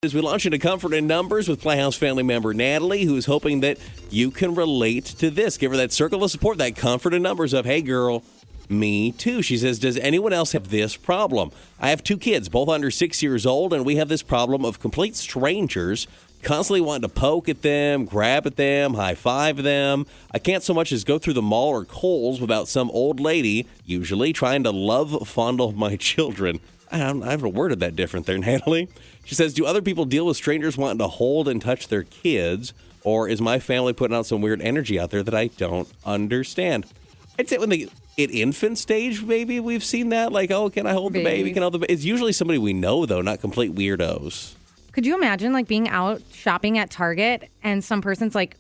As we launch into Comfort in Numbers with Playhouse family member Natalie, who is hoping that you can relate to this. Give her that circle of support, that comfort in numbers of, hey, girl, me too. She says, does anyone else have this problem? I have two kids, both under 6 years old, and we have this problem of complete strangers constantly wanting to poke at them, grab at them, high-five them. I can't so much as go through the mall or Kohl's without some old lady, usually, trying to love fondle my children. I haven't worded that different there, Natalie. She says, do other people deal with strangers wanting to hold and touch their kids, or is my family putting out some weird energy out there that I don't understand? I'd say at infant stage, maybe we've seen that. Like, oh, can I hold the baby? Can I hold the baby? It's usually somebody we know, though, not complete weirdos. Could you imagine, like, being out shopping at Target and some person's like,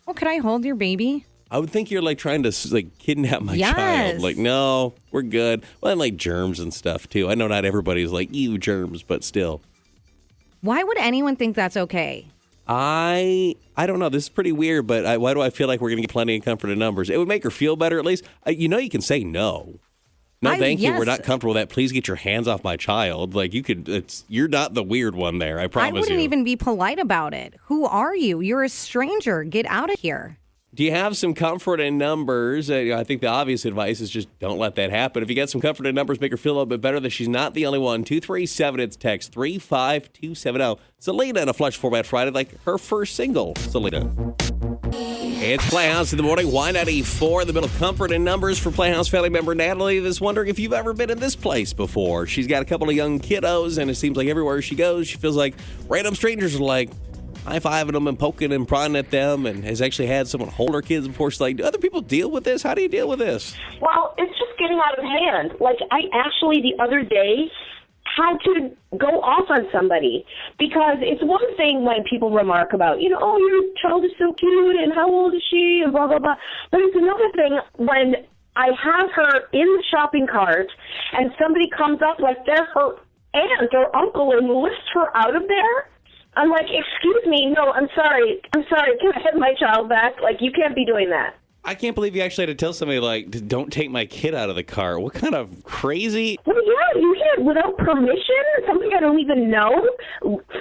oh, could I hold your baby? I would think you're, like, trying to, like, kidnap my child. Like, no, we're good. Well, and, like, germs and stuff, too. I know not everybody's like, ew, germs, but still. Why would anyone think that's okay? I don't know. This is pretty weird, but why do I feel like we're going to get plenty of comfort in numbers? It would make her feel better, at least. You can say no. No, thank you. We're not comfortable with that. Please get your hands off my child. Like, you're not the weird one there. I promise you. I wouldn't even be polite about it. Who are you? You're a stranger. Get out of here. Do you have some comfort in numbers? I think the obvious advice is just don't let that happen. If you get some comfort in numbers, make her feel a little bit better that she's not the only one. 237, it's text 35270. Selena in a Flush Format Friday, like her first single, Selena. It's Playhouse in the morning, Y94 in the middle. Comfort in numbers for Playhouse family member Natalie that's wondering if you've ever been in this place before. She's got a couple of young kiddos, and it seems like everywhere she goes, she feels like random strangers are like, high-fiving them and poking and prodding at them, and has actually had someone hold her kids before. She's like, do other people deal with this? How do you deal with this? Well, it's just getting out of hand. Like, I actually the other day had to go off on somebody because it's one thing when people remark about, oh, your child is so cute and how old is she and blah, blah, blah. But it's another thing when I have her in the shopping cart and somebody comes up like they're her aunt or uncle and lifts her out of there. I'm like, excuse me, no, I'm sorry, can I have my child back? Like, you can't be doing that. I can't believe you actually had to tell somebody, like, don't take my kid out of the car. What kind of crazy... Well, yeah, you can't, without permission, somebody I don't even know,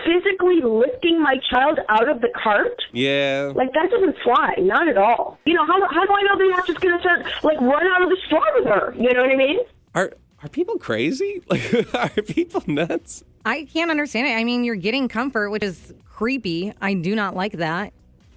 physically lifting my child out of the cart? Yeah. Like, that doesn't fly, not at all. How do I know they're not just going to start, like, run out of the store with her? You know what I mean? Are people crazy? Like, are people nuts? I can't understand it. I mean, you're getting comfort, which is creepy. I do not like that.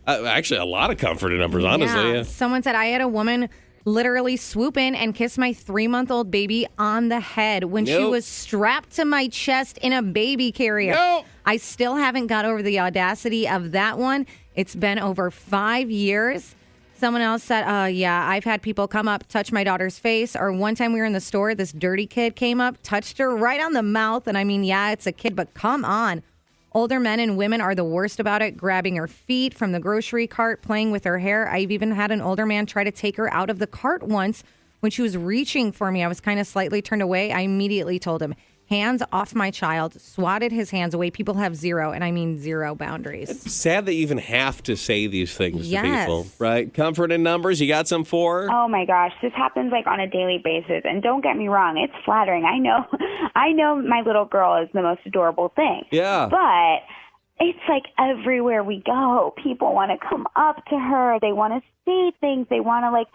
Actually, a lot of comfort in numbers, honestly. Yeah. Someone said I had a woman literally swoop in and kiss my 3-month-old baby on the head when she was strapped to my chest in a baby carrier. Nope. I still haven't got over the audacity of that one. It's been over 5 years. Someone else said, I've had people come up, touch my daughter's face. Or one time we were in the store, this dirty kid came up, touched her right on the mouth. And I mean, yeah, it's a kid, but come on. Older men and women are the worst about it, grabbing her feet from the grocery cart, playing with her hair. I've even had an older man try to take her out of the cart once when she was reaching for me. I was kind of slightly turned away. I immediately told him, hands off my child, swatted his hands away. People have zero, and I mean zero boundaries. It's sad that you even have to say these things to people, right? Comfort in numbers, you got some for her? Oh my gosh, this happens like on a daily basis. And don't get me wrong, it's flattering. I know my little girl is the most adorable thing. Yeah. But it's like everywhere we go, people want to come up to her. They want to say things. They want to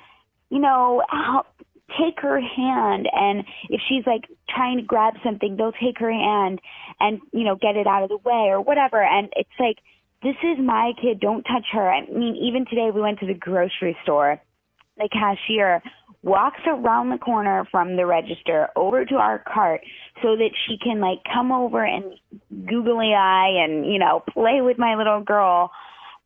take her hand, and if she's like trying to grab something, they'll take her hand and get it out of the way or whatever. And it's like, this is my kid, don't touch her. I mean, even today we went to the grocery store. The cashier walks around the corner from the register over to our cart so that she can like come over and googly eye and play with my little girl.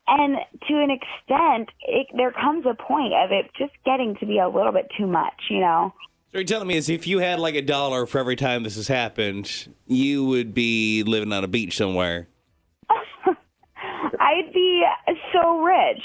And to an extent, there comes a point of it just getting to be a little bit too much, So you're telling me is if you had like $1 for every time this has happened, you would be living on a beach somewhere. I'd be so rich.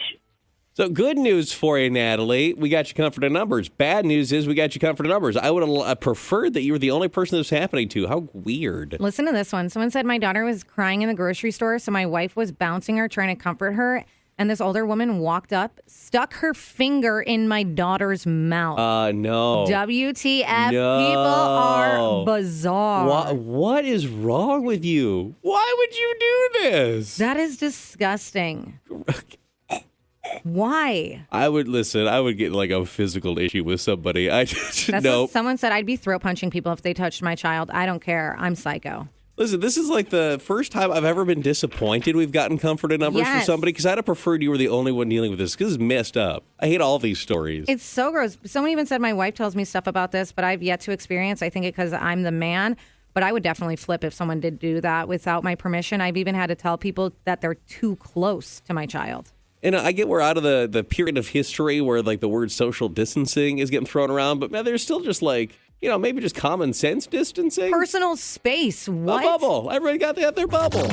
So good news for you, Natalie. We got you comfort in numbers. Bad news is we got you comfort in numbers. I would have preferred that you were the only person this was happening to. How weird. Listen to this one. Someone said my daughter was crying in the grocery store, so my wife was bouncing her, trying to comfort her. And this older woman walked up, stuck her finger in my daughter's mouth. No. WTF. No. People are bizarre. What is wrong with you? Why would you do this? That is disgusting. Why? I would get like a physical issue with somebody. That's what someone said. I'd be throat punching people if they touched my child. I don't care. I'm psycho. Listen, this is like the first time I've ever been disappointed we've gotten comforted numbers from Yes. somebody, because I'd have preferred you were the only one dealing with this, because it's messed up. I hate all these stories. It's so gross. Someone even said my wife tells me stuff about this, but I've yet to experience. I think it because I'm the man. But I would definitely flip if someone did do that without my permission. I've even had to tell people that they're too close to my child. And I get we're out of the period of history where like the word social distancing is getting thrown around, but man, there's still just like, maybe just common sense distancing. Personal space. What? A bubble. Everybody got their bubble.